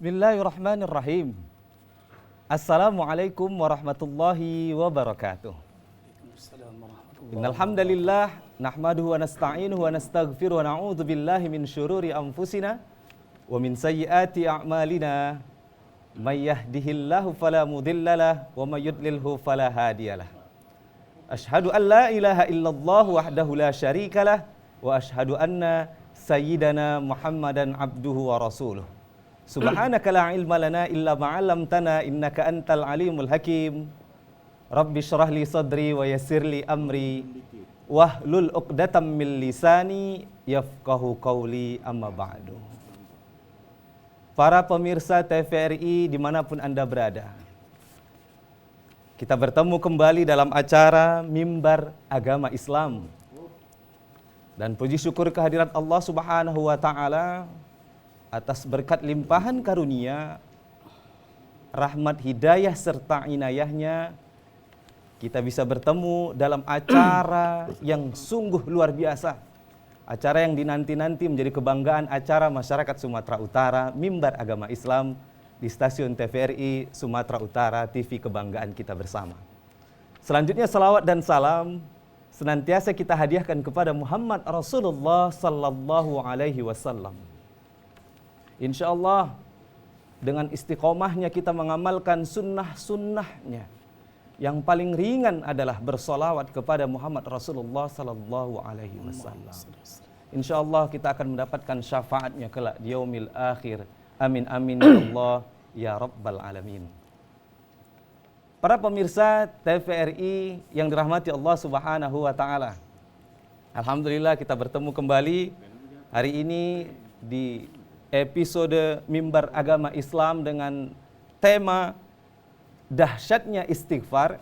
Bismillahirrahmanirrahim. Assalamualaikum warahmatullahi wabarakatuh. Innal hamdalillah nahmaduhu wa nasta'inuhu wa nastaghfiruhu wa na'udzu billahi min syururi anfusina wa min sayyiati a'malina. May yahdihillahu fala mudhillalah wa may yudlilhu fala hadiyalah. Asyhadu an la ilaha illallah wahdahu la syarikalah wa asyhadu anna sayyidana Muhammadan abduhu wa rasuluh. Subhanaka la ilma lana illa ma 'allamtana innaka antal alimul hakim. Rabbi shrah li sadri wa yassir li amri wahlul 'uqdatam min lisani yafqahu qawli amma ba'du. Para pemirsa TVRI dimanapun Anda berada, kita bertemu kembali dalam acara Mimbar Agama Islam. Dan puji syukur kehadirat Allah Subhanahu wa Ta'ala atas berkat limpahan karunia, rahmat hidayah serta inayahnya, kita bisa bertemu dalam acara yang sungguh luar biasa. Acara yang dinanti-nanti menjadi kebanggaan acara masyarakat Sumatera Utara, Mimbar Agama Islam di stasiun TVRI Sumatera Utara, TV kebanggaan kita bersama. Selanjutnya salawat dan salam senantiasa kita hadiahkan kepada Muhammad Rasulullah Sallallahu Alaihi Wasallam. Insya Allah dengan istiqomahnya kita mengamalkan sunnah-sunnahnya. Yang paling ringan adalah bersolawat kepada Muhammad Rasulullah Sallallahu Alaihi Wasallam. Insya Allah kita akan mendapatkan syafaatnya kelak di yaumil akhir. Amin amin ya Allah ya Rabbal Alamin. Para pemirsa TVRI yang dirahmati Allah Subhanahu wa Ta'ala, alhamdulillah kita bertemu kembali hari ini di episode Mimbar Agama Islam dengan tema dahsyatnya istighfar,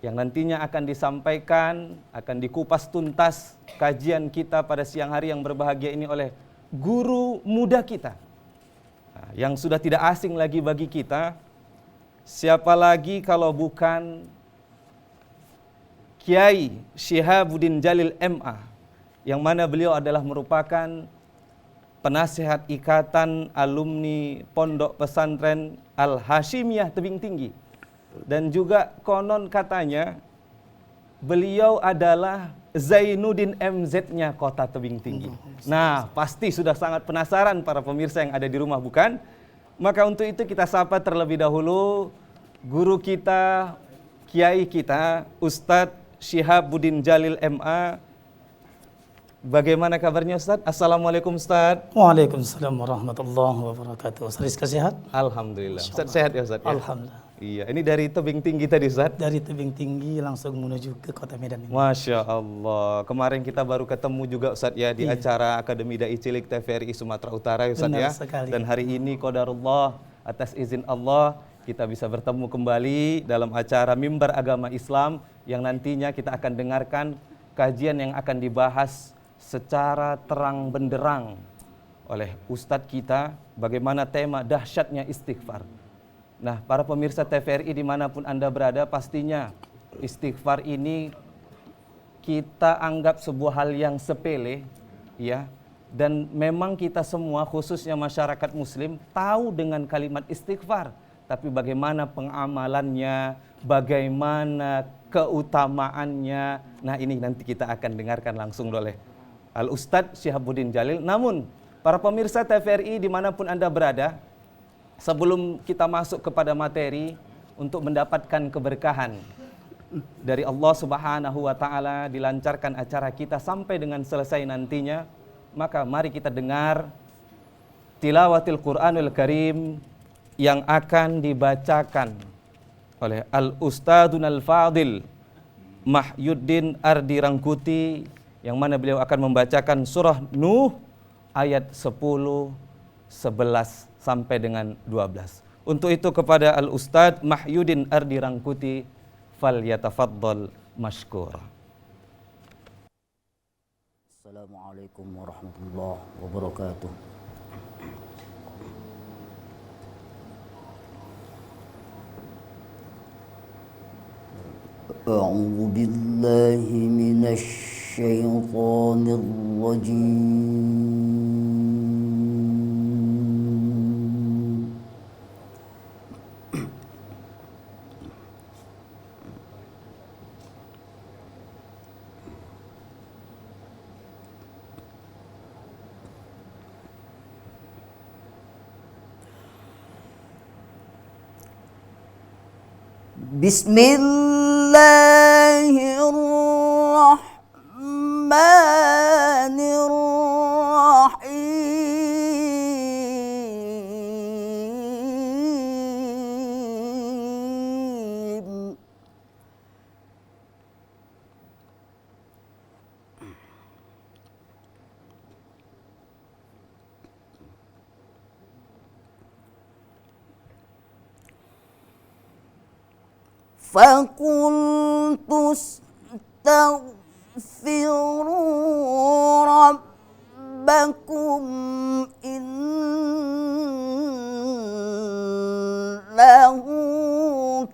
yang nantinya akan disampaikan, akan dikupas tuntas kajian kita pada siang hari yang berbahagia ini oleh guru muda kita, yang sudah tidak asing lagi bagi kita. Siapa lagi kalau bukan Kiai Syihabuddin Jalil MA, yang mana beliau adalah merupakan penasihat Ikatan Alumni Pondok Pesantren Al-Hashimiyah Tebing Tinggi. Dan juga konon katanya beliau adalah Zainuddin MZ-nya Kota Tebing Tinggi. Nah, pasti sudah sangat penasaran para pemirsa yang ada di rumah, bukan? Maka untuk itu kita sapa terlebih dahulu guru kita, kiai kita, Ustadz Syihabuddin Jalil MA. Bagaimana kabarnya Ustaz? Assalamualaikum Ustaz. Waalaikumsalam warahmatullahi wabarakatuh. Ustaz Rizka sehat? Alhamdulillah. Ustaz sehat ya Ustaz? Alhamdulillah. Iya, ini dari Tebing Tinggi tadi Ustaz? Dari Tebing Tinggi langsung menuju ke Kota Medan ini. Masya Allah. Kemarin kita baru ketemu juga Ustaz ya di acara Akademi Dai Cilik TVRI Sumatera Utara Ustaz. Benar ya. sekali. Dan hari ini qadarullah, atas izin Allah kita bisa bertemu kembali dalam acara Mimbar Agama Islam yang nantinya kita akan dengarkan kajian yang akan dibahas secara terang benderang oleh Ustadz kita, bagaimana tema dahsyatnya istighfar. Nah, para pemirsa TVRI dimanapun Anda berada, pastinya istighfar ini kita anggap sebuah hal yang sepele, ya. Dan memang kita semua, khususnya masyarakat muslim, tahu dengan kalimat istighfar. Tapi bagaimana pengamalannya, bagaimana keutamaannya, nah ini nanti kita akan dengarkan langsung oleh Al-Ustadz Syihabuddin Jalil. Namun, para pemirsa TVRI dimanapun Anda berada, sebelum kita masuk kepada materi untuk mendapatkan keberkahan dari Allah Subhanahu wa Ta'ala, dilancarkan acara kita sampai dengan selesai nantinya, maka mari kita dengar tilawatil Quranul Karim yang akan dibacakan oleh Al-Ustadzun Al-Fadil Mahyuddin Ardi Rangkuti, yang mana beliau akan membacakan surah Nuh ayat 10, 11 sampai dengan 12. Untuk itu kepada Al-Ustadz Mahyuddin Ardi Rangkuti, falyatafaddal mashkura. Assalamualaikum warahmatullahi wabarakatuh. A'udzu billahi minasy الشيطان الرجيم Bismillahirrahmanirrahim. فَقُلْتُ اسْتَغْفِرُوا رَبَّكُمْ إِنَّهُ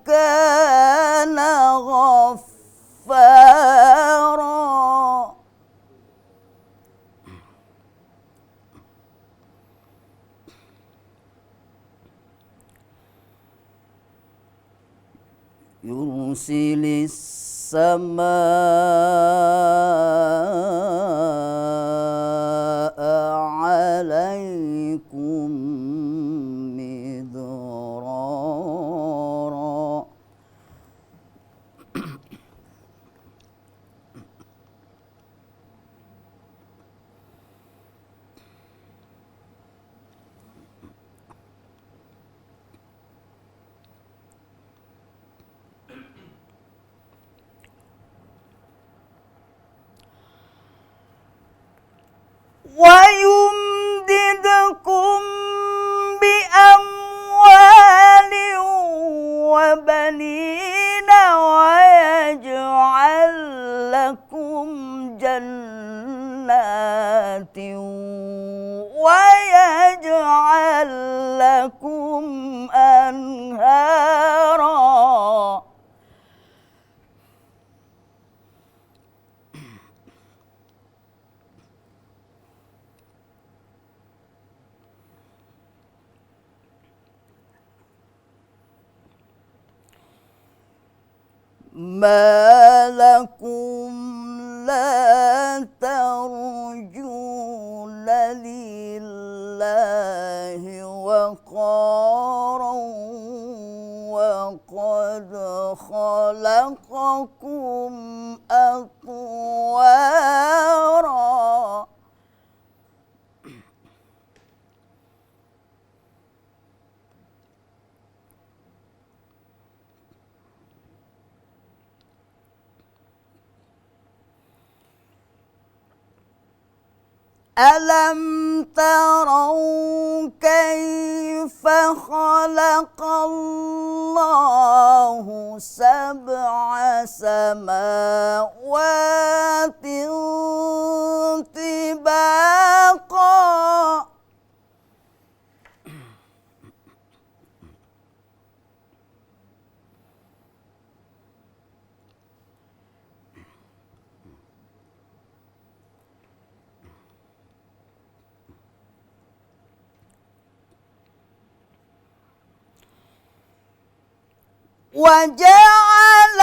كَانَ غَفَّارًا. يُرْسِلِ السَّمَاءَ عَلَيْكُمْ مِدْرَارًا وَيُمْدِدْكُمْ بِأَمْوَالٍ وَبَنِينَ وَيَجْعَلْ لَكُمْ جَنَّاتٍ وَيَجْعَلْ لَكُمْ أَنْهَارًا. مَا لَكُمْ لَا تَرْجُونَ لِلَّهِ وَقَارًا وَقَدْ خَلَقَكُمْ أَطْوَارًا. أَلَمْ تَرَوْا كَيْفَ خَلَقَ اللَّهُ سَبْعَ سَمَاوَاتٍ طِبَاقًا وَجَعَلَ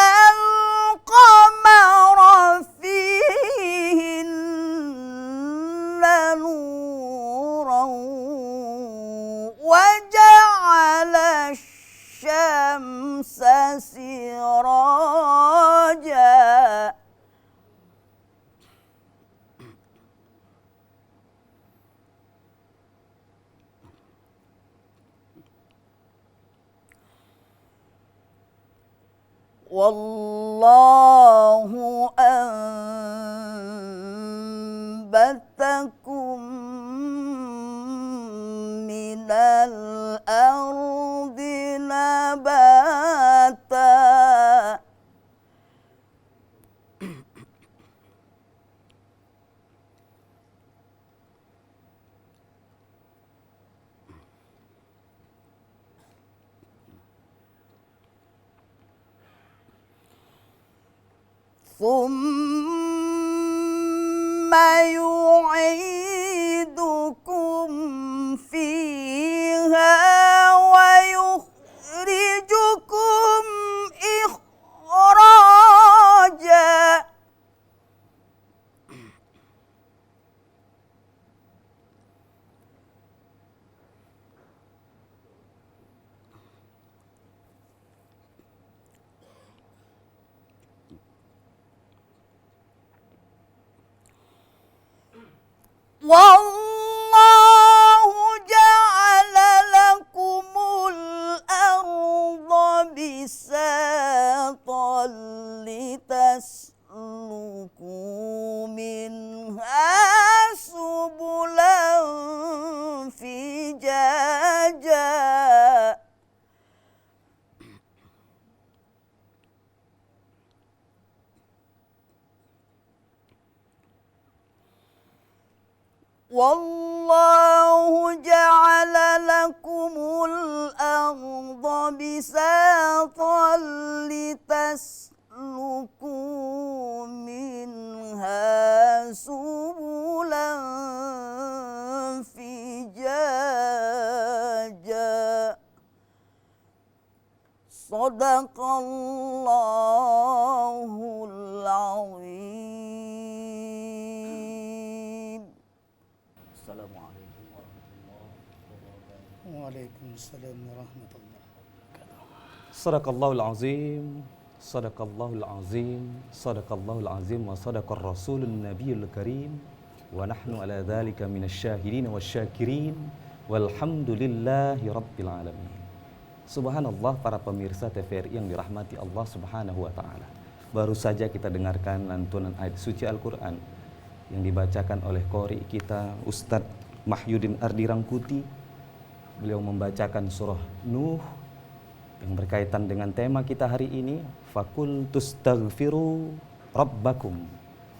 الْقَمَرَ فِيهِنَّ نُورًا وَجَعَلَ الشَّمْسَ سِرَاجًا وَاللَّهُ أَنبَتَكُم مِّنَ الْأَرْضِ نَبَاتًا ثُمَّ يُعِيدُكُمْ فِيهَا وَيُخْرِجُكُمْ إِخْرَاجًا. والله جعل لكم الأرض بساطا لتسلكوا منها سبلا فجاجا صدق الله العظيم. Assalamualaikum warahmatullahi wabarakatuh. Waalaikumsalam warahmatullahi wabarakatuh. Sadaqallahul azim, sadaqallahul azim, sadaqallahul azim wa sadaqar rasulun nabiyul karim wa nahnu ala dhalika minasyahidin wasyakirin walhamdulillahi rabbil alamin. Subhanallah, para pemirsa TVRI yang dirahmati Allah Subhanahu wa taala. Baru saja kita dengarkan lantunan ayat suci Al-Qur'an yang dibacakan oleh qori kita Ustadz Mahyudin Ardi Rangkuti. Beliau membacakan surah Nuh yang berkaitan dengan tema kita hari ini, fakultus taghfiru rabbakum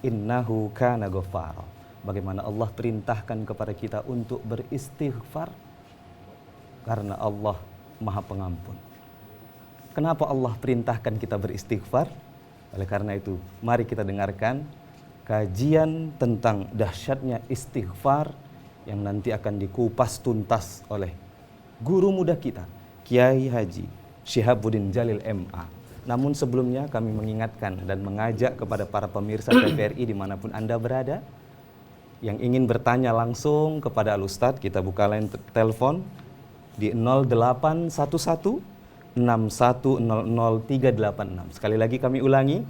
innahu kana ghaffara. Bagaimana Allah perintahkan kepada kita untuk beristighfar karena Allah Maha Pengampun. Kenapa Allah perintahkan kita beristighfar? Oleh karena itu, mari kita dengarkan kajian tentang dahsyatnya istighfar yang nanti akan dikupas tuntas oleh guru muda kita, Kiai Haji Syihabuddin Jalil MA. Namun sebelumnya kami mengingatkan dan mengajak kepada para pemirsa TVRI dimanapun Anda berada, yang ingin bertanya langsung kepada Al-Ustadz, kita buka line telepon di 0811 6100 386. Sekali lagi kami ulangi,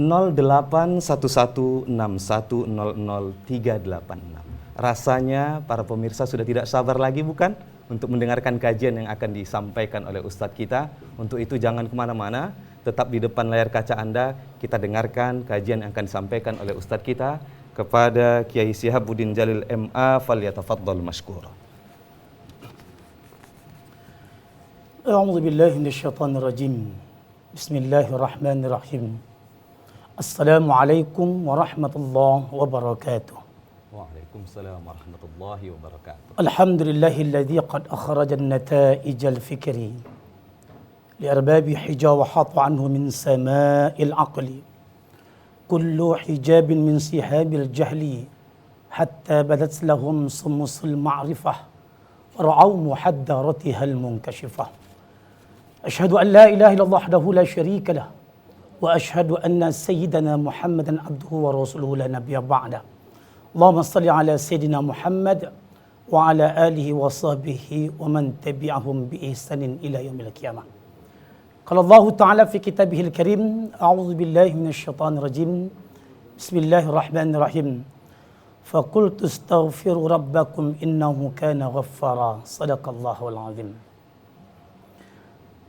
0811 6100 386. Rasanya para pemirsa sudah tidak sabar lagi, bukan? Untuk mendengarkan kajian yang akan disampaikan oleh Ustadz kita. Untuk itu jangan kemana-mana, tetap di depan layar kaca Anda. Kita dengarkan kajian yang akan disampaikan oleh Ustadz kita kepada Kiai Syihabuddin Jalil MA. Falyatafaddal mashkura. A'udzu billahi minasyaitonir rajim. Bismillahirrahmanirrahim. Assalamualaikum warahmatullahi wabarakatuh. Waalaikumsalam warahmatullahi wabarakatuh. Alhamdulillahilladzi qad akhraja an-nata'ij al-fikri li arbabi hija wa hata anhu min sama'il aqli kullu hijabin min sihabil jahli hatta badat lahum sumusul ma'rifah ra'aw muhaddaratiha al-munkashifah. أشهد أن لا إله إلا الله وحده لا شريك له وأشهد أن سيدنا محمدا عبده ورسوله لا نبي بعده. اللهم صل على سيدنا محمد وعلى آله وصحبه ومن تبعهم بإحسان إلى يوم القيامة. قال الله تعالى في كتابه الكريم أعوذ بالله من الشيطان الرجيم بسم الله الرحمن الرحيم فقلت استغفروا ربكم إنه كان غفارا صدق الله العظيم.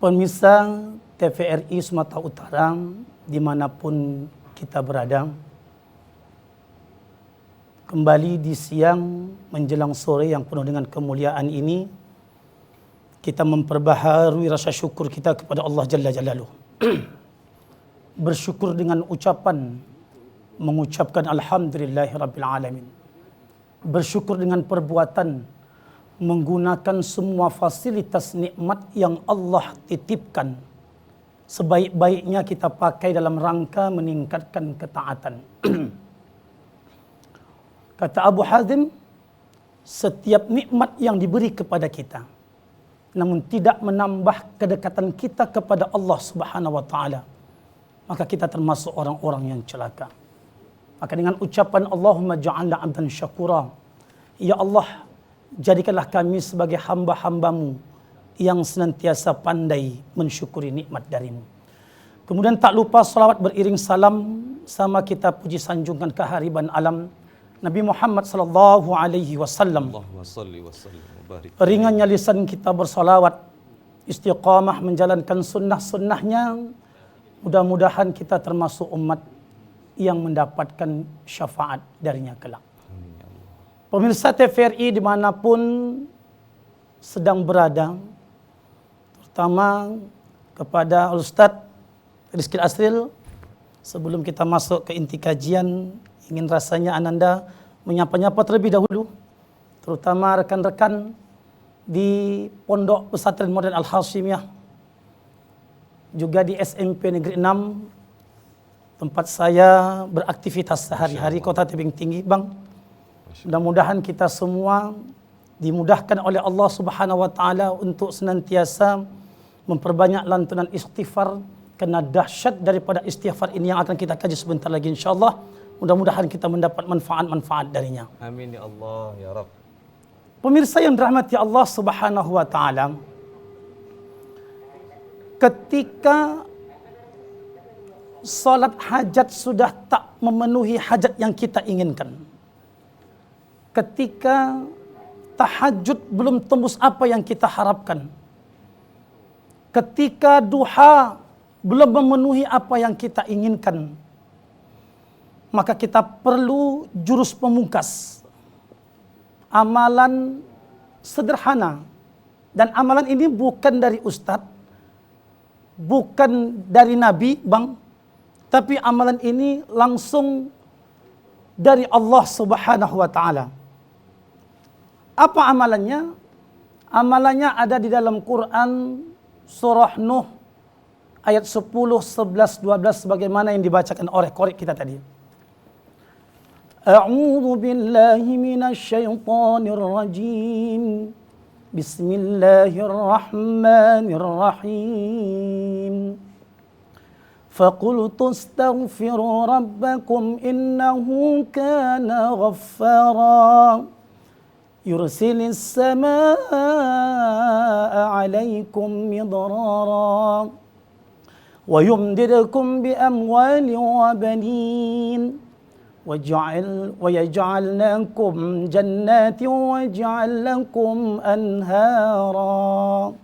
Pemirsa TVRI Sumatera Utara dimanapun kita berada, kembali di siang menjelang sore yang penuh dengan kemuliaan ini, kita memperbaharui rasa syukur kita kepada Allah Jalla Jalaluh. Bersyukur dengan ucapan, mengucapkan Alhamdulillahirabbil alamin. Bersyukur dengan perbuatan, menggunakan semua fasilitas nikmat yang Allah titipkan. Sebaik-baiknya kita pakai dalam rangka meningkatkan ketaatan. Kata Abu Hazim, setiap nikmat yang diberi kepada kita, namun tidak menambah kedekatan kita kepada Allah Subhanahu wa taala, maka kita termasuk orang-orang yang celaka. Maka dengan ucapan Allahumma ja'alna 'abdan syakura, ya Allah, jadikanlah kami sebagai hamba-hambamu yang senantiasa pandai mensyukuri nikmat darimu. Kemudian tak lupa salawat beriring salam sama kita puji sanjungkan kehariban alam Nabi Muhammad sallallahu alaihi wasallam. Allahumma salli wa sallim wa barik. Ringannya lisan kita bersalawat, istiqamah menjalankan sunnah-sunnahnya. Mudah-mudahan kita termasuk umat yang mendapatkan syafaat darinya kelak. Pemirsa TVRI dimanapun sedang berada, terutama kepada Ustadz Rizky Asril, sebelum kita masuk ke inti kajian, ingin rasanya Ananda menyapa-nyapa terlebih dahulu, terutama rekan-rekan di Pondok Pesantren Modern Al-Hasyimiyah, juga di SMP Negeri 6, tempat saya beraktivitas sehari-hari, Kota Tebing Tinggi, Bang. Mudah-mudahan kita semua dimudahkan oleh Allah Subhanahu wa taala untuk senantiasa memperbanyak lantunan istighfar, karena dahsyat daripada istighfar ini yang akan kita kaji sebentar lagi insyaallah. Mudah-mudahan kita mendapat manfaat-manfaat darinya. Amin ya Allah ya Rabb. Pemirsa yang dirahmati Allah Subhanahu wa taala, ketika salat hajat sudah tak memenuhi hajat yang kita inginkan, ketika tahajud belum tembus apa yang kita harapkan, ketika duha belum memenuhi apa yang kita inginkan, maka kita perlu jurus pemungkas, amalan sederhana. Dan amalan ini bukan dari ustadz, bukan dari Nabi, Bang, tapi amalan ini langsung dari Allah Subhanahu wa taala. Apa amalannya? Amalannya ada di dalam Quran surah Nuh ayat 10, 11, 12 sebagaimana yang dibacakan oleh korek kita tadi. A'udzu billahi minasy syaithanir rajim. Bismillahirrahmanirrahim. Faqultu astaghfiru rabbakum innahu kana ghaffara. Yursilis samaa'a 'alaikum midrara wa yumdidukum bi amwalin wa banin wa yaj'al lakum jannatin wa yaj'al lakum anhara.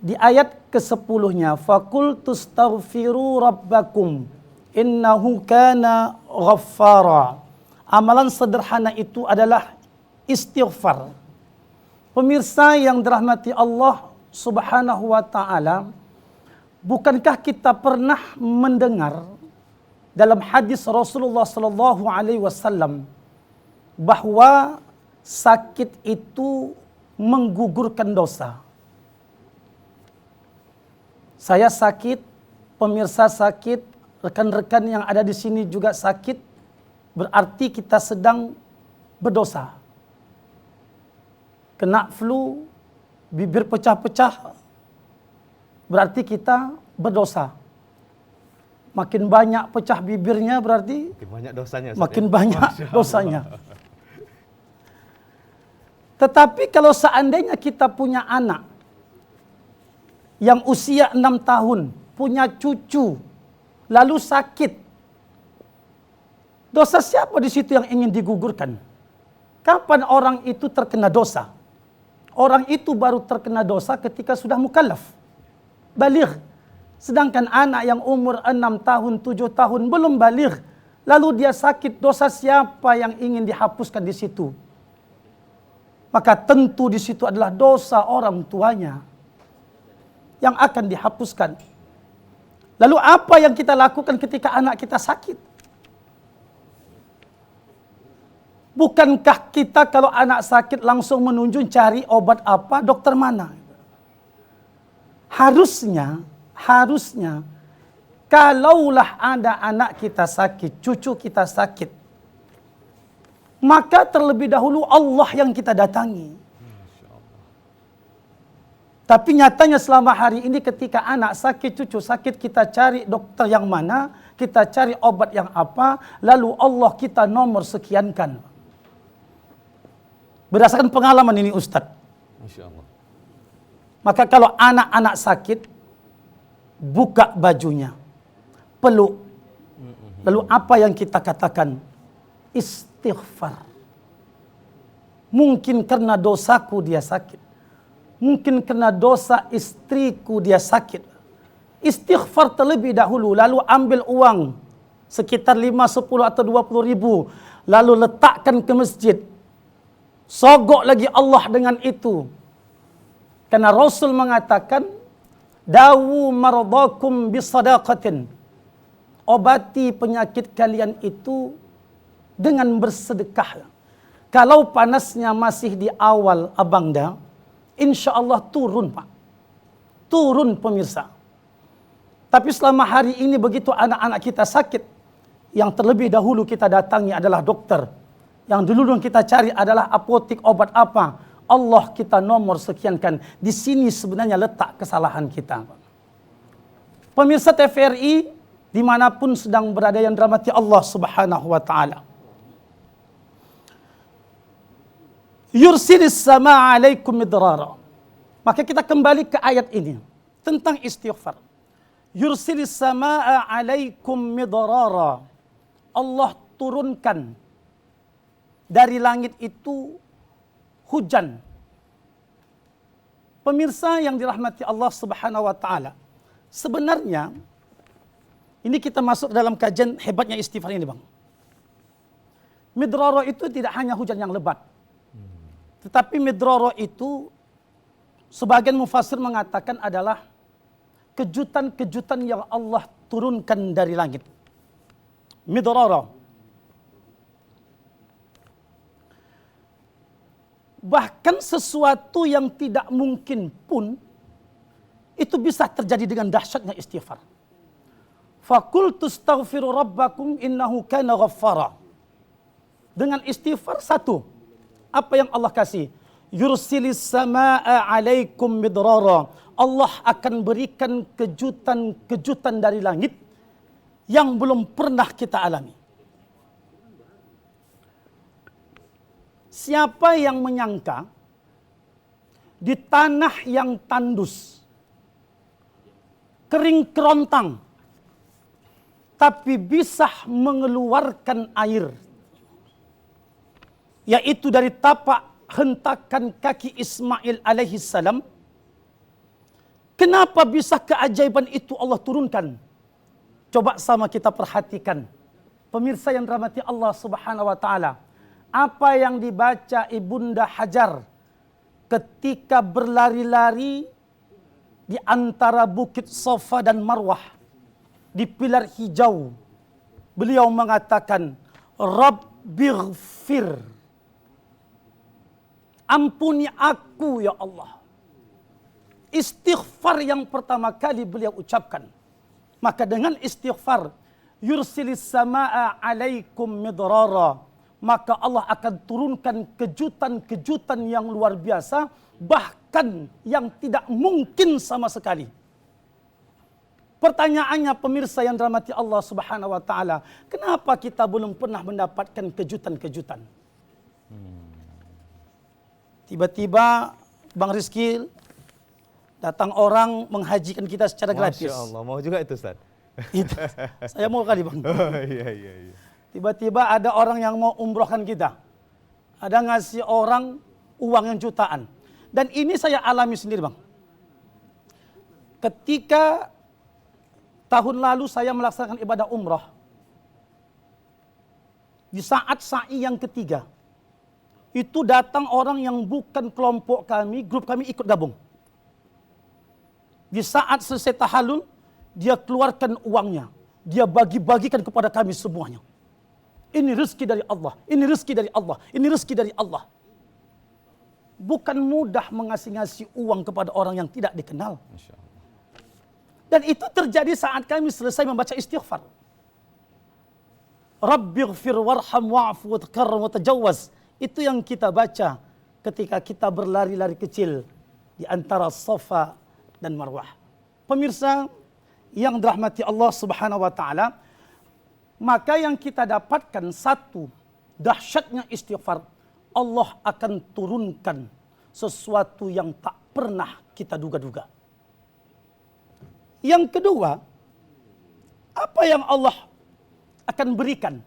Di ayat ke-10-nya, faqultu astaghfiru rabbakum innahu kana ghaffara. Amalan sederhana itu adalah istighfar. Pemirsa yang dirahmati Allah Subhanahu wa taala, bukankah kita pernah mendengar dalam hadis Rasulullah sallallahu alaihi wasallam bahwa sakit itu menggugurkan dosa? Saya sakit, pemirsa sakit, rekan-rekan yang ada di sini juga sakit, berarti kita sedang berdosa. Kena flu, bibir pecah-pecah, berarti kita berdosa. Makin banyak pecah bibirnya berarti Makin banyak dosanya. makin banyak dosanya. Tetapi kalau seandainya kita punya anak yang usia 6 tahun, punya cucu, lalu sakit, dosa siapa di situ yang ingin digugurkan? Kapan orang itu terkena dosa? Orang itu baru terkena dosa ketika sudah mukallaf, baligh. Sedangkan anak yang umur 6 tahun, 7 tahun belum baligh, lalu dia sakit, dosa siapa yang ingin dihapuskan di situ? Maka tentu di situ adalah dosa orang tuanya yang akan dihapuskan. Lalu apa yang kita lakukan ketika anak kita sakit? Bukankah kita kalau anak sakit langsung menunjuk cari obat apa, dokter mana? Harusnya kalaulah ada anak kita sakit, cucu kita sakit, maka terlebih dahulu Allah yang kita datangi. Tapi nyatanya selama hari ini ketika anak sakit, cucu sakit, kita cari dokter yang mana, kita cari obat yang apa, lalu Allah kita nomor sekiankan. Berdasarkan pengalaman ini Ustadz. Masya Allah. Maka kalau anak-anak sakit, buka bajunya, peluk. Lalu apa yang kita katakan? Istighfar. Mungkin karena dosaku dia sakit. Mungkin karena dosa istriku dia sakit. Istighfar terlebih dahulu, lalu ambil uang sekitar 5, 10 atau 20 ribu, lalu letakkan ke masjid. Sogok lagi Allah dengan itu. Karena Rasul mengatakan, dawu maradakum bisadaqatin. Obati penyakit kalian itu dengan bersedekah. Kalau panasnya masih di awal abangda, insya Allah turun Pak. Turun pemirsa. Tapi selama hari ini begitu anak-anak kita sakit, yang terlebih dahulu kita datangi adalah dokter. Yang dulu kita cari adalah apotik obat apa. Allah kita nomor sekiankan. Di sini sebenarnya letak kesalahan kita. Pemirsa TVRI, dimanapun sedang berada yang dirahmati Allah Subhanahu wa Ta'ala. Yursilis sama alaikum midrara. Maka kita kembali ke ayat ini tentang istighfar. Yursilis samaa alaikum midrara. Allah turunkan dari langit itu hujan. Pemirsa yang dirahmati Allah Subhanahu wa Ta'ala, sebenarnya ini kita masuk dalam kajian hebatnya istighfar ini, Bang. Midrara itu tidak hanya hujan yang lebat. Tetapi midrara itu sebagian mufassir mengatakan adalah kejutan-kejutan yang Allah turunkan dari langit. Midrara. Bahkan sesuatu yang tidak mungkin pun itu bisa terjadi dengan dahsyatnya istighfar. Faqultu astaghfiru rabbakum innahu kana ghaffara. Dengan istighfar satu, apa yang Allah kasih? Yursilis samaa alaikum midrara. Allah akan berikan kejutan-kejutan dari langit yang belum pernah kita alami. Siapa yang menyangka di tanah yang tandus, kering kerontang, tapi bisa mengeluarkan air, yaitu dari tapak hentakan kaki Ismail alaihi salam. Kenapa bisa keajaiban itu Allah turunkan? Coba sama kita perhatikan. Pemirsa yang dirahmati Allah Subhanahu wa Ta'ala, apa yang dibaca Ibunda Hajar ketika berlari-lari di antara bukit Safa dan Marwah di pilar hijau. Beliau mengatakan, Rabbighfir, ampuni aku ya Allah. Istighfar yang pertama kali beliau ucapkan. Maka dengan istighfar, yursilis samaa alaikum midrara, maka Allah akan turunkan kejutan-kejutan yang luar biasa, bahkan yang tidak mungkin sama sekali. Pertanyaannya pemirsa yang dirahmati Allah Subhanahu wa Ta'ala, kenapa kita belum pernah mendapatkan kejutan-kejutan? Tiba-tiba Bang Rizky, datang orang menghajikan kita secara gratis. Masya Allah, mau juga itu Ustaz? Itu, saya mau kali Bang. Oh, iya. Tiba-tiba ada orang yang mau umrohkan kita. Ada ngasih orang uang yang jutaan. Dan ini saya alami sendiri Bang. Ketika tahun lalu saya melaksanakan ibadah umroh, di saat sa'i yang ketiga, itu datang orang yang bukan kelompok kami, grup kami ikut gabung. Di saat selesai tahallul, dia keluarkan uangnya. Dia bagi-bagikan kepada kami semuanya. Ini rezeki dari Allah, ini rezeki dari Allah, ini rezeki dari Allah. Bukan mudah mengasih-ngasih uang kepada orang yang tidak dikenal. Masya Allah. Dan itu terjadi saat kami selesai membaca istighfar. Rabbighfir warham wa'fu watakarram watajawaz. Itu yang kita baca ketika kita berlari-lari kecil di antara Safa dan Marwah. Pemirsa yang dirahmati Allah Subhanahu wa Ta'ala, maka yang kita dapatkan satu, dahsyatnya istighfar, Allah akan turunkan sesuatu yang tak pernah kita duga-duga. Yang kedua, apa yang Allah akan berikan?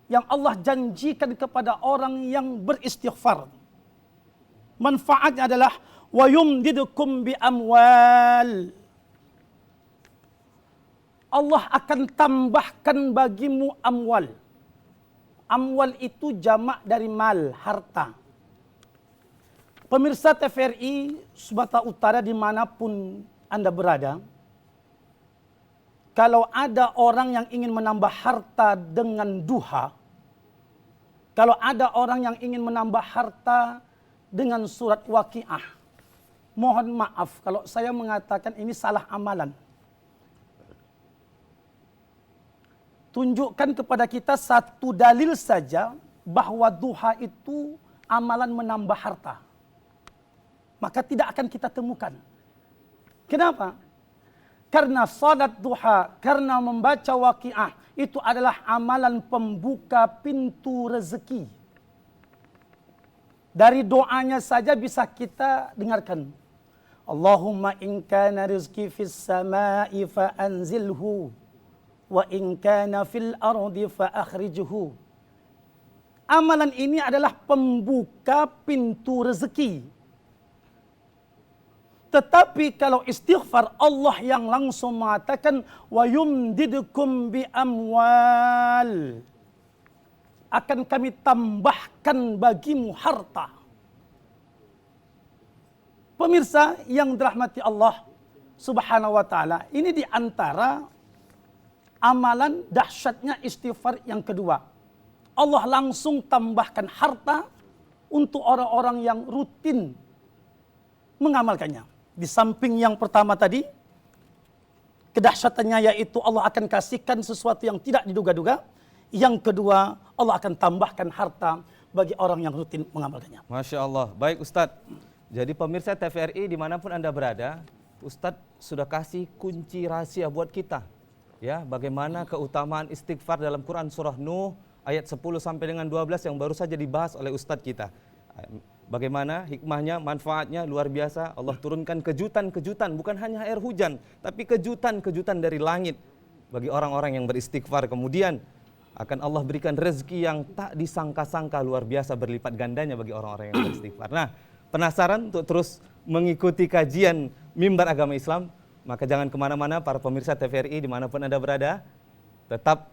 Yang Allah janjikan kepada orang yang beristighfar. Manfaatnya adalah wa yumdidukum bi amwal. Allah akan tambahkan bagimu amwal. Amwal itu jamak dari mal, harta. Pemirsa TVRI Sumatera Utara dimanapun Anda berada, kalau ada orang yang ingin menambah harta dengan duha, Kalau ada orang yang ingin menambah harta dengan surat Waqiah, mohon maaf kalau saya mengatakan ini salah amalan. Tunjukkan kepada kita satu dalil saja bahwa duha itu amalan menambah harta. Maka tidak akan kita temukan. Kenapa? Karena salat duha, karena membaca Waqiah, itu adalah amalan pembuka pintu rezeki. Dari doanya saja bisa kita dengarkan. Allahumma in kana rizqi fis sama'i fa anzilhu wa in kana fil ardi fa akhrijhu. Amalan ini adalah pembuka pintu rezeki. Tetapi kalau istighfar, Allah yang langsung mengatakan wa yumdidukum bi amwal, akan kami tambahkan bagimu harta. Pemirsa yang dirahmati Allah Subhanahu wa taala, ini di antara amalan dahsyatnya istighfar yang kedua. Allah langsung tambahkan harta untuk orang-orang yang rutin mengamalkannya. Di samping yang pertama tadi, kedahsyatannya yaitu Allah akan kasihkan sesuatu yang tidak diduga-duga. Yang kedua, Allah akan tambahkan harta bagi orang yang rutin mengamalkannya. Masya Allah. Baik Ustadz. Jadi pemirsa TVRI dimanapun Anda berada, Ustadz sudah kasih kunci rahasia buat kita. Ya, bagaimana keutamaan istighfar dalam Quran surah Nuh ayat 10 sampai dengan 12 yang baru saja dibahas oleh Ustadz kita. Bagaimana hikmahnya, manfaatnya luar biasa. Allah turunkan kejutan-kejutan, bukan hanya air hujan, tapi kejutan-kejutan dari langit bagi orang-orang yang beristighfar. Kemudian akan Allah berikan rezeki yang tak disangka-sangka, luar biasa berlipat gandanya bagi orang-orang yang beristighfar. Nah, penasaran untuk terus mengikuti kajian Mimbar Agama Islam? Maka jangan kemana-mana para pemirsa TVRI dimanapun Anda berada, tetap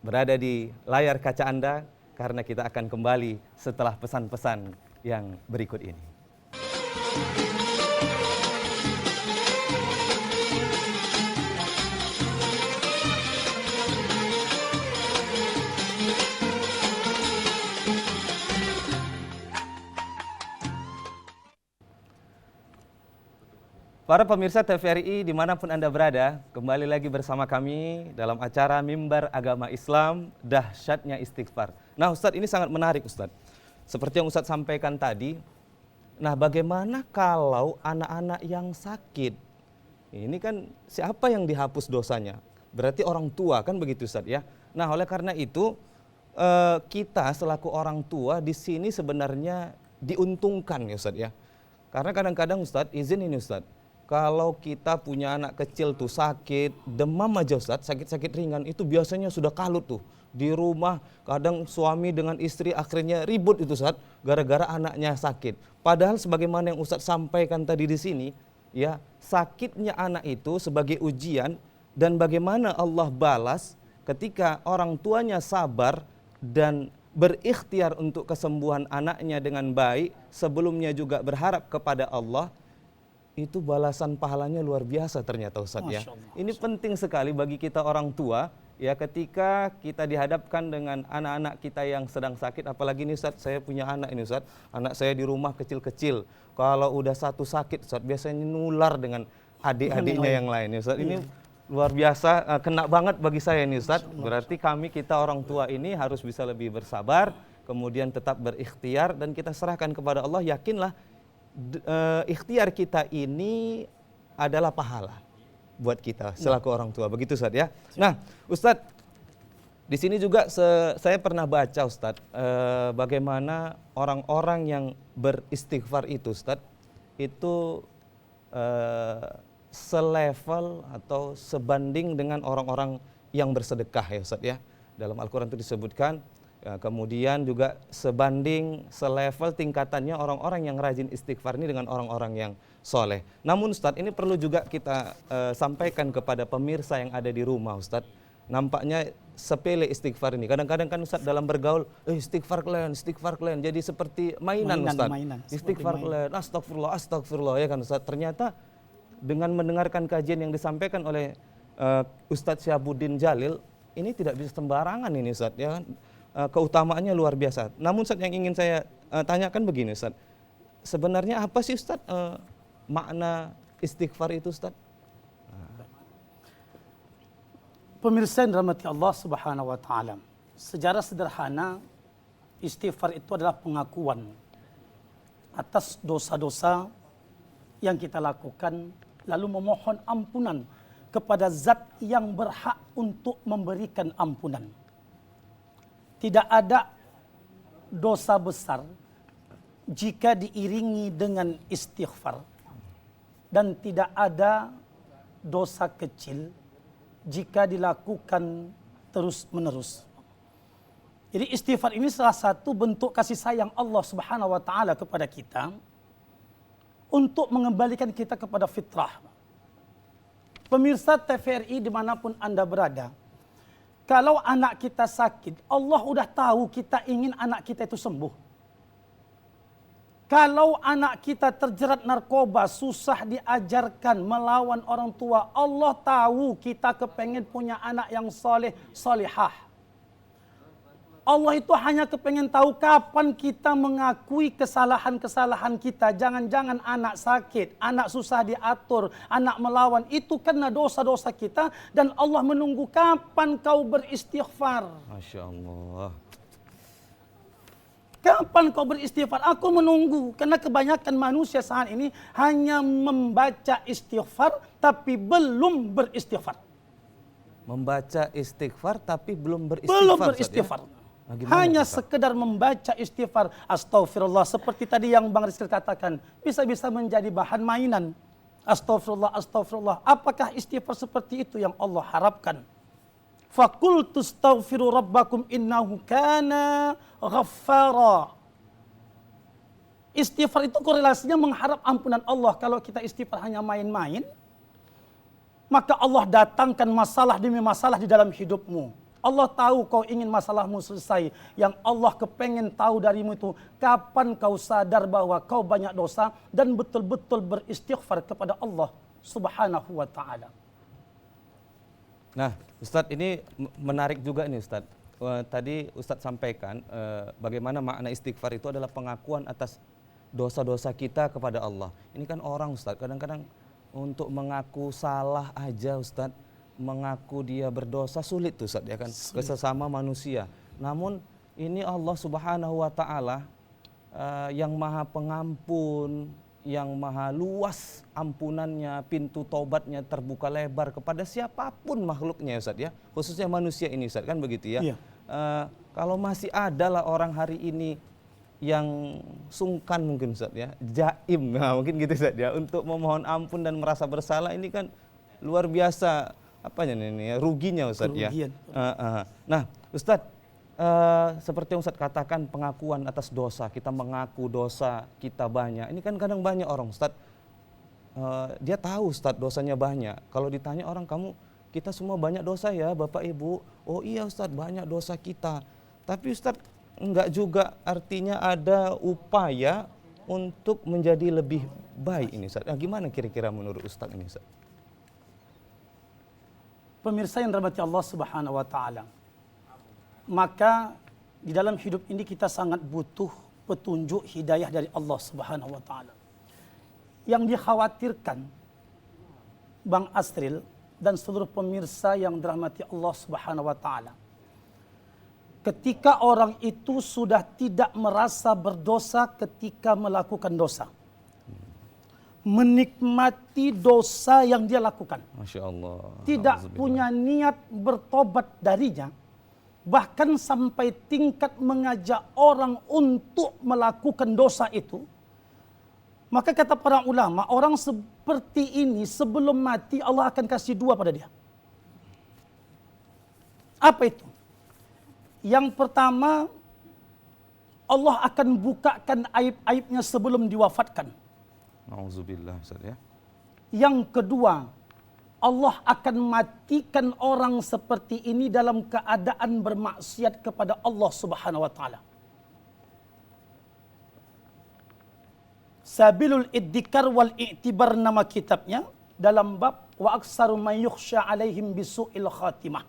berada di layar kaca Anda, karena kita akan kembali setelah pesan-pesan yang berikut ini. Para pemirsa TVRI dimanapun Anda berada, kembali lagi bersama kami dalam acara Mimbar Agama Islam, Dahsyatnya Istighfar. Nah Ustadz, ini sangat menarik Ustadz. Seperti yang Ustadz sampaikan tadi, nah bagaimana kalau anak-anak yang sakit? Ini kan siapa yang dihapus dosanya? Berarti orang tua, kan begitu Ustadz ya. Nah oleh karena itu, kita selaku orang tua di sini sebenarnya diuntungkan ya Ustadz ya. Karena kadang-kadang Ustadz, izin ini Ustadz, kalau kita punya anak kecil tuh sakit, demam aja Ustadz, sakit-sakit ringan, itu biasanya sudah kalut tuh. Di rumah kadang suami dengan istri akhirnya ribut itu Ustadz, gara-gara anaknya sakit. Padahal sebagaimana yang Ustadz sampaikan tadi di sini, ya sakitnya anak itu sebagai ujian, dan bagaimana Allah balas ketika orang tuanya sabar dan berikhtiar untuk kesembuhan anaknya dengan baik, sebelumnya juga berharap kepada Allah, itu balasan pahalanya luar biasa ternyata Ustadz ya. Ini penting sekali bagi kita orang tua ya, ketika kita dihadapkan dengan anak-anak kita yang sedang sakit. Apalagi ini Ustadz, saya punya anak ini Ustadz, anak saya di rumah kecil-kecil. Kalau udah satu sakit Ustadz, biasanya nular dengan adik-adiknya yang lain Ustadz. Ini luar biasa, kena banget bagi saya ini Ustadz. Berarti kita orang tua ini harus bisa lebih bersabar, kemudian tetap berikhtiar, dan kita serahkan kepada Allah. Yakinlah ikhtiar kita ini adalah pahala buat kita selaku orang tua, begitu Ustadz ya. Nah Ustadz, di sini juga saya pernah baca Ustadz, bagaimana orang-orang yang beristighfar itu Ustadz, itu selevel atau sebanding dengan orang-orang yang bersedekah ya Ustadz ya. Dalam Al-Quran itu disebutkan, ya, kemudian juga sebanding, selevel tingkatannya orang-orang yang rajin istighfar ini dengan orang-orang yang soleh. Namun Ustadz, ini perlu juga kita sampaikan kepada pemirsa yang ada di rumah Ustadz. Nampaknya sepele istighfar ini. Kadang-kadang kan Ustadz dalam bergaul, istighfar kalian, jadi seperti mainan Ustadz. Istighfar kalian, astagfirullah, astagfirullah ya kan Ustadz. Ternyata dengan mendengarkan kajian yang disampaikan oleh Ustadz Syahabuddin Jalil, ini tidak bisa sembarangan ini Ustadz ya kan. keutamaannya luar biasa. Namun Ustaz, yang ingin saya tanyakan begini Ustaz. Sebenarnya apa sih Ustaz makna istighfar itu Ustaz? Pemirsa yang dirahmati Allah Subhanahu wa taala. Secara sederhana, istighfar itu adalah pengakuan atas dosa-dosa yang kita lakukan, lalu memohon ampunan kepada zat yang berhak untuk memberikan ampunan. Tidak ada dosa besar jika diiringi dengan istighfar, dan tidak ada dosa kecil jika dilakukan terus-menerus. Jadi istighfar ini salah satu bentuk kasih sayang Allah Subhanahu wa taala kepada kita untuk mengembalikan kita kepada fitrah. Pemirsa TVRI dimanapun Anda berada, kalau anak kita sakit, Allah udah tahu kita ingin anak kita itu sembuh. Kalau anak kita terjerat narkoba, susah diajarkan melawan orang tua, Allah tahu kita kepengen punya anak yang soleh, solehah. Allah itu hanya kepengen tahu kapan kita mengakui kesalahan-kesalahan kita. Jangan-jangan anak sakit, anak susah diatur, anak melawan. Itu karena dosa-dosa kita. Dan Allah menunggu kapan kau beristighfar. Masya Allah. Kapan kau beristighfar? Aku menunggu. Karena kebanyakan manusia saat ini hanya membaca istighfar tapi belum beristighfar. Membaca istighfar tapi belum beristighfar. Belum Ustaz, beristighfar. ya? Nah, Hanya Ustaz? sekedar membaca istighfar. Astaghfirullah. Seperti tadi yang Bang Rizky katakan. Bisa-bisa menjadi bahan mainan. Astaghfirullah, astaghfirullah. Apakah istighfar seperti itu yang Allah harapkan? Fakultu astaghfiru rabbakum innahu kana ghaffara. Istighfar itu korelasinya mengharap ampunan Allah. Kalau kita istighfar hanya main-main, maka Allah datangkan masalah demi masalah di dalam hidupmu. Allah tahu kau ingin masalahmu selesai. Yang Allah kepengen tahu darimu itu, kapan kau sadar bahwa kau banyak dosa dan betul-betul beristighfar kepada Allah Subhanahu wa ta'ala. Nah, Ustadz, ini menarik juga nih Ustadz. Tadi Ustadz sampaikan bagaimana makna istighfar itu adalah pengakuan atas dosa-dosa kita kepada Allah. Ini kan orang Ustadz, kadang-kadang untuk mengaku salah aja Ustadz, mengaku dia berdosa sulit tuh Ustadz, ya kan, ke sesama manusia. Namun ini Allah Subhanahu wa ta'ala yang maha pengampun, yang maha luas ampunannya, pintu taubatnya terbuka lebar kepada siapapun makhluknya Ustaz, ya, khususnya manusia ini Ustaz, kan begitu ya. Iya. Kalau masih ada lah orang hari ini yang sungkan mungkin Ustaz, ya, jaim, nah, mungkin gitu Ustaz, ya, untuk memohon ampun dan merasa bersalah, ini kan luar biasa apanya ini ya, ruginya Ustaz, ya. Nah Ustaz, seperti yang Ustaz katakan, pengakuan atas dosa, kita mengaku dosa kita banyak. Ini kan kadang banyak orang Ustaz, dia tahu Ustaz dosanya banyak. Kalau ditanya orang, kita semua banyak dosa ya Bapak Ibu. Oh iya Ustaz, banyak dosa kita. Tapi Ustaz, enggak juga artinya ada upaya untuk menjadi lebih baik ini Ustaz. Nah, gimana kira-kira menurut Ustaz ini Ustaz? Pemirsa yang dirahmati Allah Subhanahu wa ta'ala, maka di dalam hidup ini kita sangat butuh petunjuk hidayah dari Allah Subhanahu wa ta'ala. Yang dikhawatirkan Bang Asril dan seluruh pemirsa yang dirahmati Allah Subhanahu wa ta'ala, ketika orang itu sudah tidak merasa berdosa ketika melakukan dosa, menikmati dosa yang dia lakukan, Masya Allah, tidak punya niat bertobat darinya, bahkan sampai tingkat mengajak orang untuk melakukan dosa itu, maka kata para ulama, orang seperti ini sebelum mati Allah akan kasih dua pada dia. Apa itu? Yang pertama, Allah akan bukakan aib-aibnya sebelum diwafatkan. Nauzubillah Ustaz, ya. Yang kedua, Allah akan matikan orang seperti ini dalam keadaan bermaksiat kepada Allah Subhanahu wa ta'ala. Sabilul Iddikar wal I'tibar nama kitabnya, dalam bab wa aksaru man yukhsha alaihim bisu'il khatimah.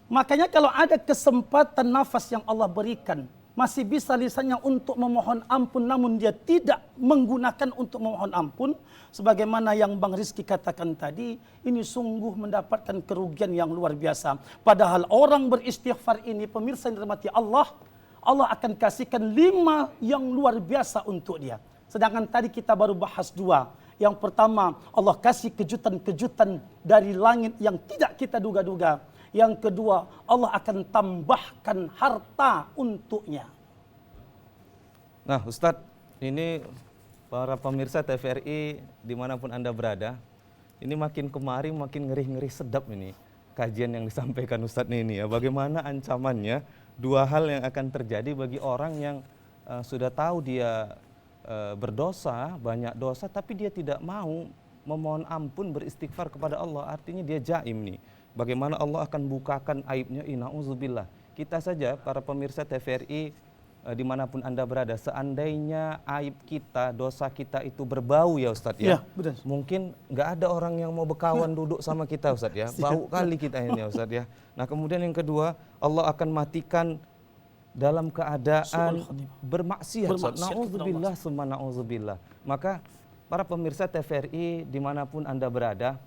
Makanya kalau ada kesempatan nafas yang Allah berikan, masih bisa lisannya untuk memohon ampun, namun dia tidak menggunakan untuk memohon ampun, sebagaimana yang Bang Rizky katakan tadi, ini sungguh mendapatkan kerugian yang luar biasa. Padahal orang beristighfar ini, pemirsa yang dirahmati Allah, Allah akan kasihkan 5 yang luar biasa untuk dia. Sedangkan tadi kita baru bahas 2. Yang pertama, Allah kasih kejutan-kejutan dari langit yang tidak kita duga-duga. Yang kedua, Allah akan tambahkan harta untuknya. Nah Ustadz, ini para pemirsa TVRI dimanapun Anda berada, ini makin kemari makin ngeri-ngeri sedap ini kajian yang disampaikan Ustadz ini ya. Bagaimana ancamannya, 2 hal yang akan terjadi bagi orang yang sudah tahu dia berdosa, banyak dosa, tapi dia tidak mau memohon ampun, beristighfar kepada Allah. Artinya dia jaim nih. Bagaimana Allah akan bukakan aibnya, na'udzubillah. Kita saja para pemirsa TVRI dimanapun Anda berada, seandainya aib kita, dosa kita itu berbau ya Ustadz ya, benar. mungkin nggak ada orang yang mau berkawan duduk sama kita Ustadz ya, bau kali kita ini ya Ustadz ya. Nah kemudian yang kedua, Allah akan matikan dalam keadaan bermaksiat. Na'udzubillah summa na'udzubillah. Maka para pemirsa TVRI dimanapun Anda berada,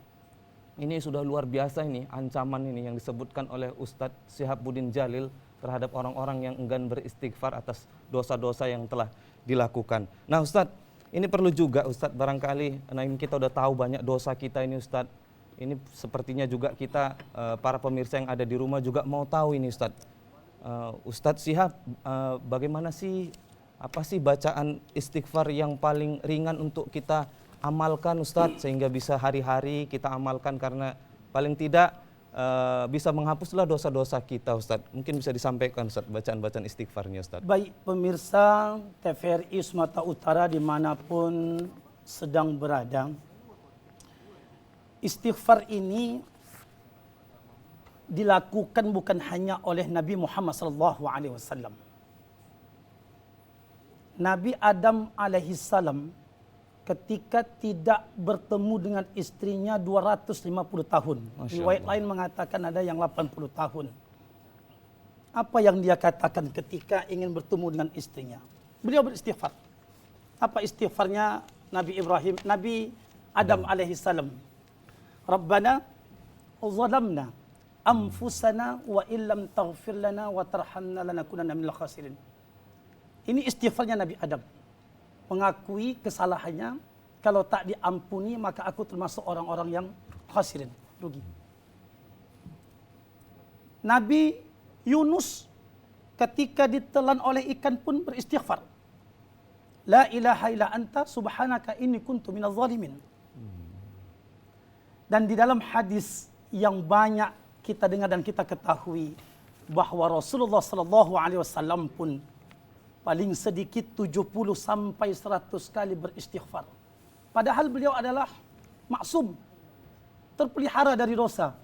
ini sudah luar biasa ini ancaman ini yang disebutkan oleh Ustadz Syihabuddin Jalil terhadap orang-orang yang enggan beristighfar atas dosa-dosa yang telah dilakukan. Nah Ustadz, ini perlu juga Ustadz barangkali, nah ini kita udah tahu banyak dosa kita ini Ustadz. Ini sepertinya juga kita para pemirsa yang ada di rumah juga mau tahu ini Ustadz. Ustadz Syihab, bagaimana sih, apa sih bacaan istighfar yang paling ringan untuk kita amalkan Ustadz, sehingga bisa hari-hari kita amalkan, karena paling tidak bisa menghapuslah dosa-dosa kita Ustadz. Mungkin bisa disampaikan Ustadz bacaan-bacaan istighfarnya Ustadz. Baik pemirsa TVRI Sumatera Utara dimanapun sedang berada, istighfar ini dilakukan bukan hanya oleh Nabi Muhammad SAW. Nabi Adam alaihissalam ketika tidak bertemu dengan istrinya 250 tahun. Riwayat lain mengatakan ada yang 80 tahun. Apa yang dia katakan ketika ingin bertemu dengan istrinya? Beliau beristighfar. Apa istighfarnya Nabi Adam alaihissalam? Rabbana zalamna anfusana wa illam taghfir lana wa tarhamna lanakunanna minal khasirin. Ini istighfarnya Nabi Adam. Mengakui kesalahannya, kalau tak diampuni maka aku termasuk orang-orang yang khasirin, rugi. Nabi Yunus ketika ditelan oleh ikan pun beristighfar. La ilaha illa anta subhanaka inni kuntu minaz zalimin. Dan di dalam hadis yang banyak kita dengar dan kita ketahui bahwa Rasulullah SAW pun paling sedikit 70 sampai 100 kali beristighfar. Padahal beliau adalah maksum, terpelihara dari dosa.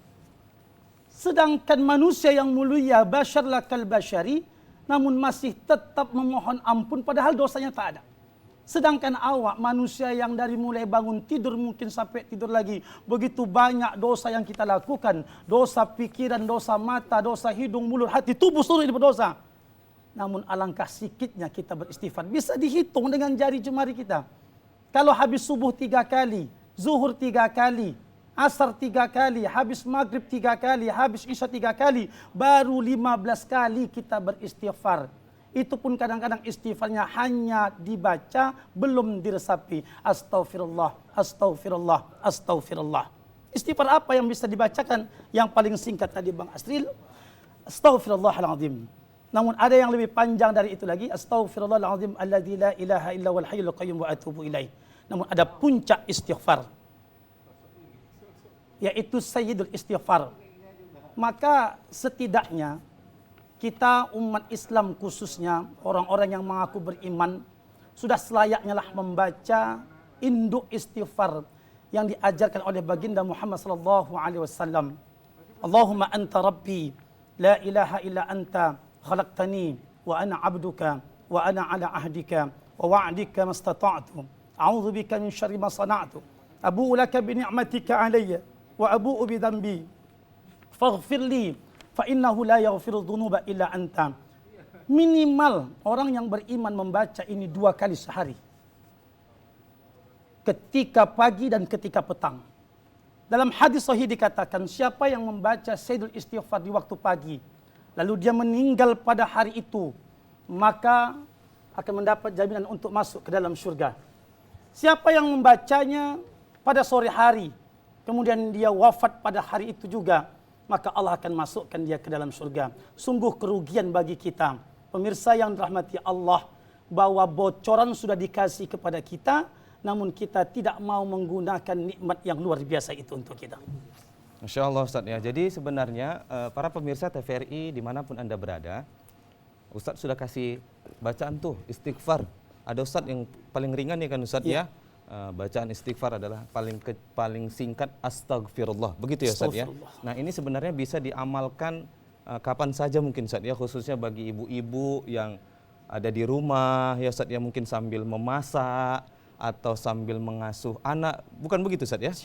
Sedangkan manusia yang mulia, bashar lakal bashari, namun masih tetap memohon ampun padahal dosanya tak ada. Sedangkan awak manusia yang dari mulai bangun tidur mungkin sampai tidur lagi, begitu banyak dosa yang kita lakukan. Dosa pikiran, dosa mata, dosa hidung, mulut, hati, tubuh seluruh ini berdosa. Namun alangkah sikitnya kita beristighfar. Bisa dihitung dengan jari jemari kita. Kalau habis subuh 3 kali, zuhur 3 kali, asar 3 kali, habis maghrib 3 kali, habis isya 3 kali, baru 15 kali kita beristighfar. Itu pun kadang-kadang istighfarnya hanya dibaca, belum diresapi. Astaghfirullah, astaghfirullah, astaghfirullah. Istighfar apa yang bisa dibacakan? Yang paling singkat tadi Bang Asril, astaghfirullahaladzim. Namun ada yang lebih panjang dari itu lagi, astaghfirullahaladzim alladzi la ilaha illa wal hayyul qayyum wa atubu ilaih. Namun ada puncak istighfar, yaitu sayyidul istighfar. Maka setidaknya kita umat Islam khususnya orang-orang yang mengaku beriman sudah selayaknya lah membaca induk istighfar yang diajarkan oleh baginda Muhammad sallallahu alaihi wasallam. Allahumma anta rabbi la ilaha illa anta khalaqtani wa ana 'abduka wa ana 'ala ahdika wa wa'dika mastata'tu. A'udzu bika min syarri ma sana'tu. Abu'u laka bi ni'matika 'alayya wa abu'u bi dhanbi. Faghfir li fa innahu la yaghfiru dzunuba illa anta. Minimal orang yang beriman membaca ini 2 kali sehari. Ketika pagi dan ketika petang. Dalam hadis sahih dikatakan, siapa yang membaca Sayyidul Istighfar di waktu pagi, lalu dia meninggal pada hari itu, maka akan mendapat jaminan untuk masuk ke dalam surga. Siapa yang membacanya pada sore hari, kemudian dia wafat pada hari itu juga, maka Allah akan masukkan dia ke dalam surga. Sungguh kerugian bagi kita, pemirsa yang dirahmati Allah, bahwa bocoran sudah dikasih kepada kita, namun kita tidak mau menggunakan nikmat yang luar biasa itu untuk kita. Masya Allah Ustadz ya. Jadi sebenarnya para pemirsa TVRI dimanapun Anda berada, Ustadz sudah kasih bacaan tuh istighfar. Ada Ustadz yang paling ringan ya kan Ustadz ya. Bacaan istighfar adalah paling singkat astagfirullah. Begitu ya Ustadz ya. Nah ini sebenarnya bisa diamalkan kapan saja mungkin Ustadz ya, khususnya bagi ibu-ibu yang ada di rumah ya Ustadz ya, mungkin sambil memasak atau sambil mengasuh anak, bukan begitu Ustaz ya?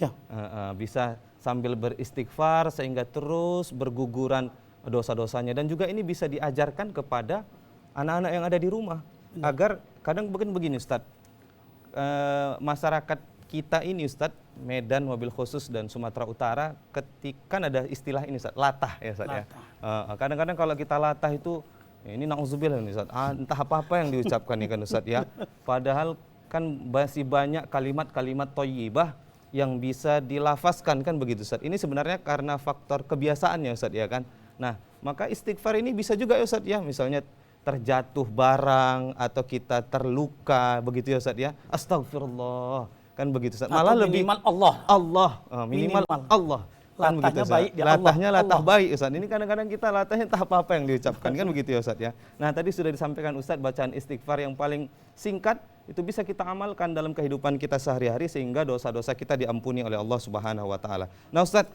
Bisa sambil beristighfar sehingga terus berguguran dosa-dosanya, dan juga ini bisa diajarkan kepada anak-anak yang ada di rumah. Agar kadang begini Ustaz, masyarakat kita ini Ustaz, Medan wabil khusus dan Sumatera Utara, ketika ada istilah ini Ustaz, latah ya Ustaz ya. Kadang-kadang kalau kita latah itu, ini na'udzubillah nih Ustaz, entah apa-apa yang diucapkan nih kan Ustaz ya. Padahal kan masih banyak kalimat-kalimat thayyibah yang bisa dilafazkan kan begitu Ustaz. Ini sebenarnya karena faktor kebiasaan ya Ustaz ya kan. Nah, maka istighfar ini bisa juga ya Ustaz ya, misalnya terjatuh barang atau kita terluka begitu ya Ustaz ya. Astagfirullah. Kan begitu Ustaz. Malah atau lebih minimal Allah. Minimal Allah. Kan Latahnya begitu, baik di latahnya Allah. latah Allah. baik Ustaz. Ini kadang-kadang kita latahnya entah apa-apa yang diucapkan kan begitu ya Ustaz ya. Nah, tadi sudah disampaikan Ustaz bacaan istighfar yang paling singkat itu bisa kita amalkan dalam kehidupan kita sehari-hari sehingga dosa-dosa kita diampuni oleh Allah Subhanahu wa taala. Nah, Ustaz,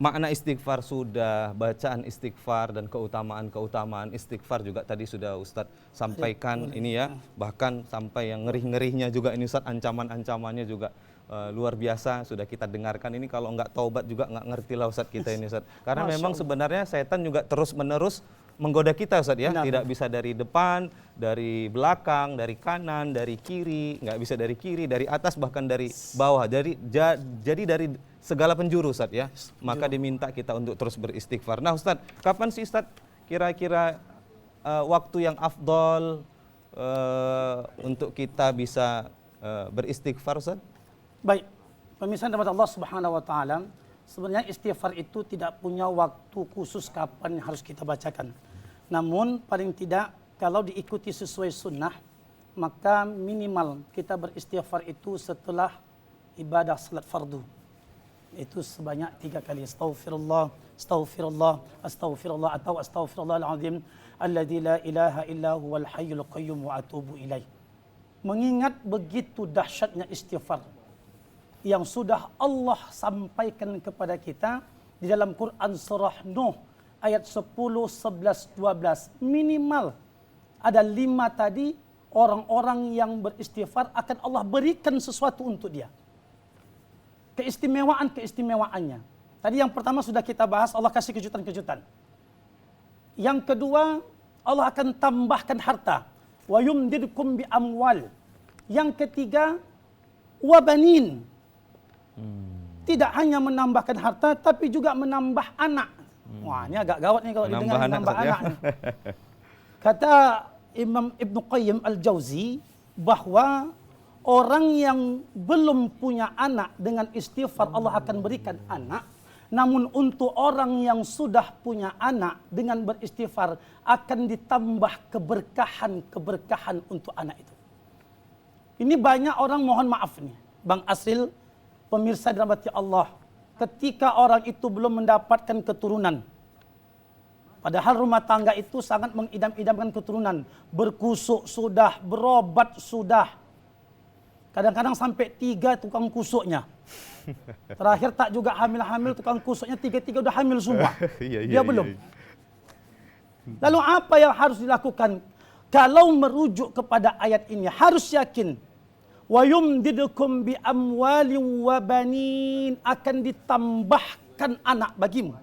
makna istighfar sudah, bacaan istighfar dan keutamaan-keutamaan istighfar juga tadi sudah Ustaz sampaikan ini ya. Bahkan sampai yang ngeri-ngerinya juga ini Ustaz, ancaman-ancamannya juga luar biasa sudah kita dengarkan. Ini kalau nggak taubat juga nggak ngerti lah Ustaz kita ini Ustaz. Karena memang sebenarnya setan juga terus-menerus menggoda kita Ustaz ya. Tidak bisa dari depan, dari belakang, dari kanan, dari kiri, nggak bisa dari kiri, dari atas, bahkan dari bawah. Jadi dari segala penjuru Ustaz ya. Maka diminta kita untuk terus beristighfar. Nah Ustaz, kapan sih Ustaz kira-kira waktu yang afdol untuk kita bisa beristighfar Ustaz? Baik, pemirsa rahmat Allah Subhanahu wa taala, sebenarnya istighfar itu tidak punya waktu khusus kapan yang harus kita bacakan. Namun paling tidak kalau diikuti sesuai sunnah, maka minimal kita beristighfar itu setelah ibadah salat fardu. Itu sebanyak 3 kali astaghfirullah, astaghfirullah, astaghfirullah atau astaghfirullahal azim alladzi la ilaha illa huwal hayyul qayyum wa atubu ilaih. Mengingat begitu dahsyatnya istighfar yang sudah Allah sampaikan kepada kita di dalam Quran surah Nuh ayat 10, 11, 12. Minimal ada 5 tadi, orang-orang yang beristighfar akan Allah berikan sesuatu untuk dia. Keistimewaan-keistimewaannya. Tadi yang pertama sudah kita bahas, Allah kasih kejutan-kejutan. Yang kedua, Allah akan tambahkan harta. Wa yumdidkum bi amwal. Yang ketiga, wa banin. Tidak hanya menambahkan harta, tapi juga menambah anak. Wah, ini agak gawat nih kalau didengar menambah anak. Kata Imam Ibn Qayyim Al-Jauzi bahwa orang yang belum punya anak dengan istighfar Allah akan berikan anak. Namun untuk orang yang sudah punya anak dengan beristighfar akan ditambah keberkahan untuk anak itu. Ini banyak orang mohon maaf nih, Bang Asril, pemirsa dirahmati Allah, ketika orang itu belum mendapatkan keturunan. Padahal rumah tangga itu sangat mengidam-idamkan keturunan. Berkusuk sudah, berobat sudah. Kadang-kadang sampai 3 tukang kusuknya. Terakhir tak juga hamil-hamil, tukang kusuknya 3 udah hamil semua. Dia belum. Lalu apa yang harus dilakukan? Kalau merujuk kepada ayat ini, harus yakin. Wa yumdidukum bi amwalin wa banin, akan ditambahkan mendoakan anak bagimu.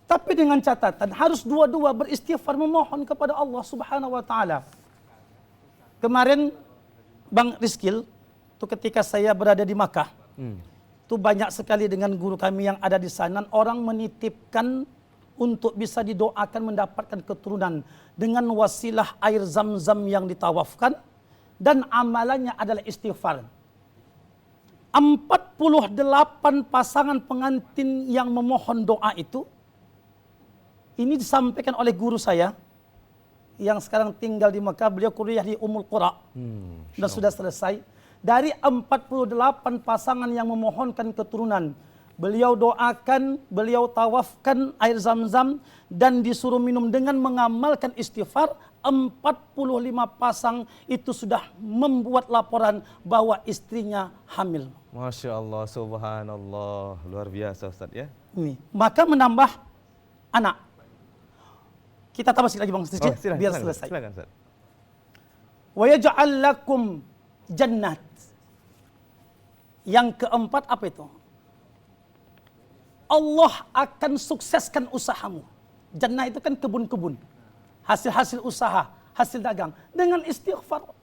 Tapi dengan catatan harus dua-dua beristighfar memohon kepada Allah Subhanahu wa taala. Kemarin Bang Rizkil, itu ketika saya berada di Makkah, itu banyak sekali dengan guru kami yang ada di sana, orang menitipkan untuk bisa didoakan mendapatkan keturunan dengan wasilah air zam-zam yang ditawafkan, dan amalannya adalah istighfar. 48 pasangan pengantin yang memohon doa itu, ini disampaikan oleh guru saya yang sekarang tinggal di Mekah, beliau kuliah di Ummul Qura dan sudah selesai. Dari 48 pasangan yang memohonkan keturunan, beliau doakan, beliau tawafkan air zam-zam dan disuruh minum dengan mengamalkan istighfar. 45 pasang itu sudah membuat laporan bahwa istrinya hamil. Masya Allah, subhanallah, luar biasa Ustaz ya. Ini. Maka menambah anak. Kita tambah sekali lagi Bang Rizky, biar selesai. Silakan Ustaz. Wa yaj'al lakum jannat. Yang keempat apa itu? Allah akan sukseskan usahamu. Jannah itu kan kebun-kebun. Hasil-hasil usaha, hasil dagang dengan istighfar.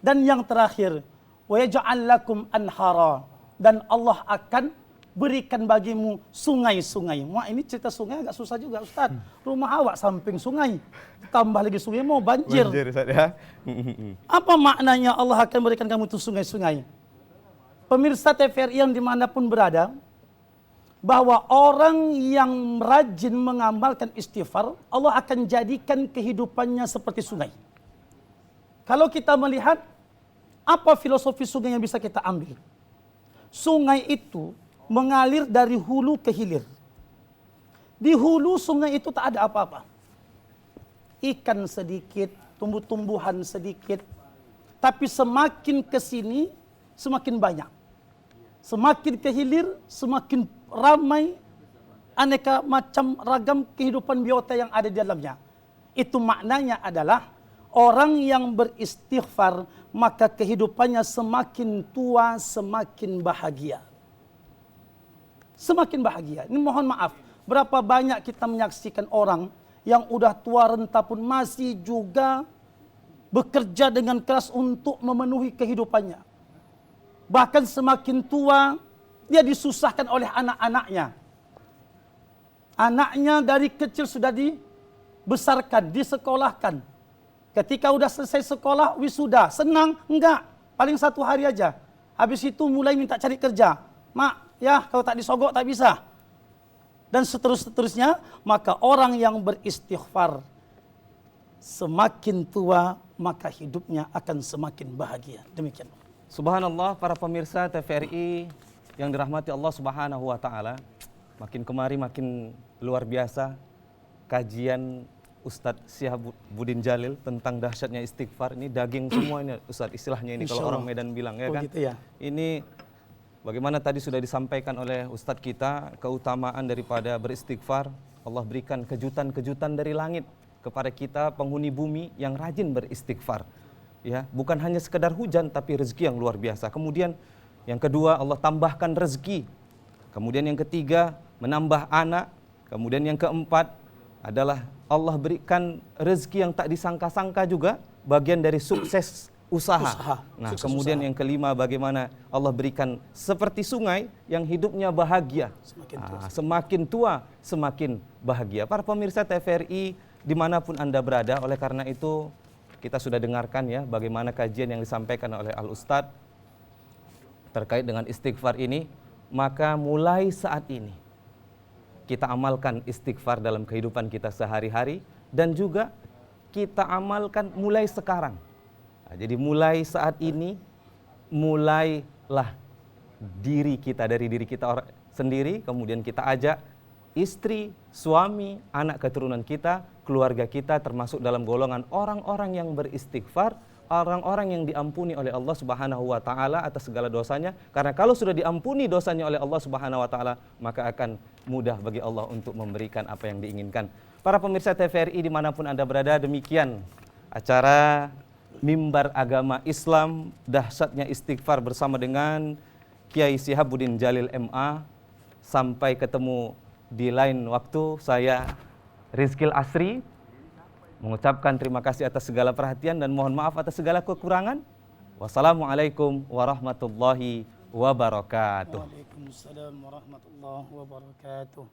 Dan yang terakhir, wa yaj'al lakum anhara, dan Allah akan berikan bagimu sungai-sungai. Wah, ini cerita sungai agak susah juga Ustaz. Rumah awak samping sungai, tambah lagi sungai mau banjir. Banjir Ustaz ya. Apa maknanya Allah akan berikan kamu itu sungai-sungai? Pemirsa TVRI yang dimanapun berada, bahwa orang yang rajin mengamalkan istighfar, Allah akan jadikan kehidupannya seperti sungai. Kalau kita melihat apa filosofi sungai yang bisa kita ambil, sungai itu mengalir dari hulu ke hilir. Di hulu sungai itu tak ada apa-apa, ikan sedikit, tumbuh-tumbuhan sedikit, tapi semakin ke sini semakin banyak, semakin ke hilir semakin ramai, aneka macam ragam kehidupan biota yang ada di dalamnya. Itu maknanya adalah orang yang beristighfar, maka kehidupannya semakin tua semakin bahagia. Semakin bahagia. Ini mohon maaf, berapa banyak kita menyaksikan orang yang udah tua renta pun masih juga bekerja dengan keras untuk memenuhi kehidupannya. Bahkan semakin tua, dia disusahkan oleh anak-anaknya. Anaknya dari kecil sudah dibesarkan, disekolahkan. Ketika udah selesai sekolah, wisuda, senang? Enggak, paling 1 hari aja. Habis itu mulai minta cari kerja. Mak, ya kalau tak disogok tak bisa. Dan seterusnya, maka orang yang beristighfar, semakin tua, maka hidupnya akan semakin bahagia. Demikian. Subhanallah, para pemirsa TVRI yang dirahmati Allah Subhanahu wa taala, makin kemari makin luar biasa kajian Ustadz Syihabuddin Jalil tentang dahsyatnya istighfar. Ini daging semua ini Ustadz, istilahnya ini kalau orang Medan bilang ya kan. Gitu ya. Ini bagaimana tadi sudah disampaikan oleh Ustadz kita keutamaan daripada beristighfar. Allah berikan kejutan-kejutan dari langit kepada kita penghuni bumi yang rajin beristighfar. Ya, bukan hanya sekedar hujan tapi rezeki yang luar biasa. Kemudian yang kedua, Allah tambahkan rezeki. Kemudian yang ketiga, menambah anak. Kemudian yang keempat adalah Allah berikan rezeki yang tak disangka-sangka juga, bagian dari sukses usaha. Nah, Sukses kemudian usaha. yang kelima, bagaimana Allah berikan seperti sungai yang hidupnya bahagia. Semakin tua, semakin bahagia. Para pemirsa TVRI dimanapun Anda berada, oleh karena itu kita sudah dengarkan ya bagaimana kajian yang disampaikan oleh Al-Ustadz terkait dengan istighfar ini. Maka mulai saat ini kita amalkan istighfar dalam kehidupan kita sehari-hari, dan juga kita amalkan mulai sekarang. Nah, jadi mulai saat ini, mulailah dari diri kita sendiri, kemudian kita ajak istri, suami, anak keturunan kita, keluarga kita, termasuk dalam golongan orang-orang yang beristighfar, orang-orang yang diampuni oleh Allah Subhanahu wa taala atas segala dosanya. Karena kalau sudah diampuni dosanya oleh Allah Subhanahu wa taala, maka akan mudah bagi Allah untuk memberikan apa yang diinginkan. Para pemirsa TVRI dimanapun Anda berada, demikian acara Mimbar Agama Islam, dahsyatnya istighfar bersama dengan Kiai Syihabuddin Jalil MA. Sampai ketemu di lain waktu, saya Rizkil Asri mengucapkan terima kasih atas segala perhatian dan mohon maaf atas segala kekurangan. Wassalamualaikum warahmatullahi wabarakatuh. Waalaikumsalam warahmatullahi wabarakatuh.